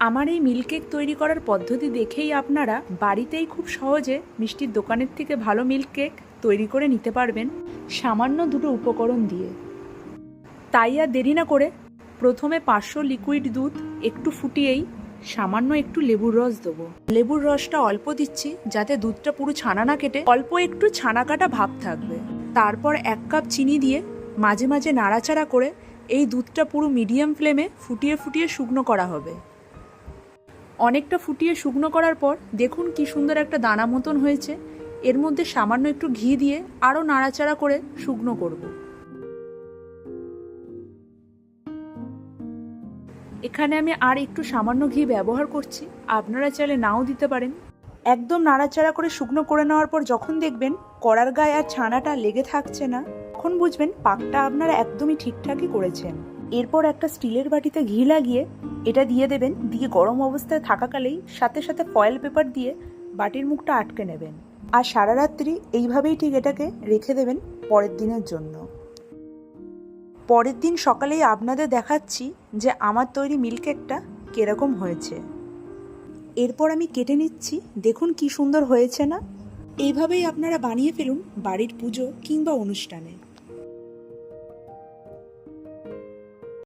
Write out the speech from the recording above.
আমার এই milk cake তৈরি করার পদ্ধতি দেখেই আপনারা বাড়িতেই খুব সহজে মিষ্টির দোকানের থেকে ভালো মিল্ক কেক তৈরি করে নিতে পারবেন সামান্য দুটো উপকরণ দিয়ে। তাই আর দেরি না করে প্রথমে 500 লিকুইড দুধ একটু ফুটিয়েই সামান্য একটু লেবুর রস দেবো। লেবুর রসটা অল্প দিচ্ছি যাতে দুধটা পুরো ছানা না কেটে অল্প একটু ছানা কাটা ভাব থাকবে। তারপর 1 কাপ চিনি দিয়ে মাঝে মাঝে নাড়াচাড়া করে এই দুধটা পুরো মিডিয়াম ফ্লেমে ফুটিয়ে ফুটিয়ে শুকনো করা হবে। অনেকটা ফুটিয়ে শুকনো করার পর দেখুন কি সুন্দর একটা দানা মতন হয়েছে। এর মধ্যে সামান্য একটু ঘি দিয়ে আরও নাড়াচাড়া করে শুকনো করব। এখানে আমি আর একটু সামান্য ঘি ব্যবহার করছি, আপনারা চাইলে নাও দিতে পারেন। একদম নাড়াচাড়া করে শুকনো করে নেওয়ার পর যখন দেখবেন কড়ার গায়ে আর ছানাটা লেগে থাকছে না, তখন বুঝবেন পাকটা আপনারা একদমই ঠিকঠাকই করেছেন। এরপর একটা স্টিলের বাটিতে ঘি লাগিয়ে এটা দিয়ে দেবেন, দিয়ে গরম অবস্থায় থাকাকালেই সাথে সাথে ফয়েল পেপার দিয়ে বাটির মুখটা আটকে নেবেন। আর সারা রাত্রি এইভাবেই ঠিক এটাকে রেখে দেবেন পরের দিনের জন্য। পরের দিন সকালেই আপনাদের দেখাচ্ছি যে আমার তৈরি মিল্ক কেকটা কীরকম হয়েছে। এরপর আমি কেটে নিচ্ছি, দেখুন কি সুন্দর হয়েছে না। এইভাবেই আপনারা বানিয়ে ফেলুন বাড়ির পুজো কিংবা অনুষ্ঠানে।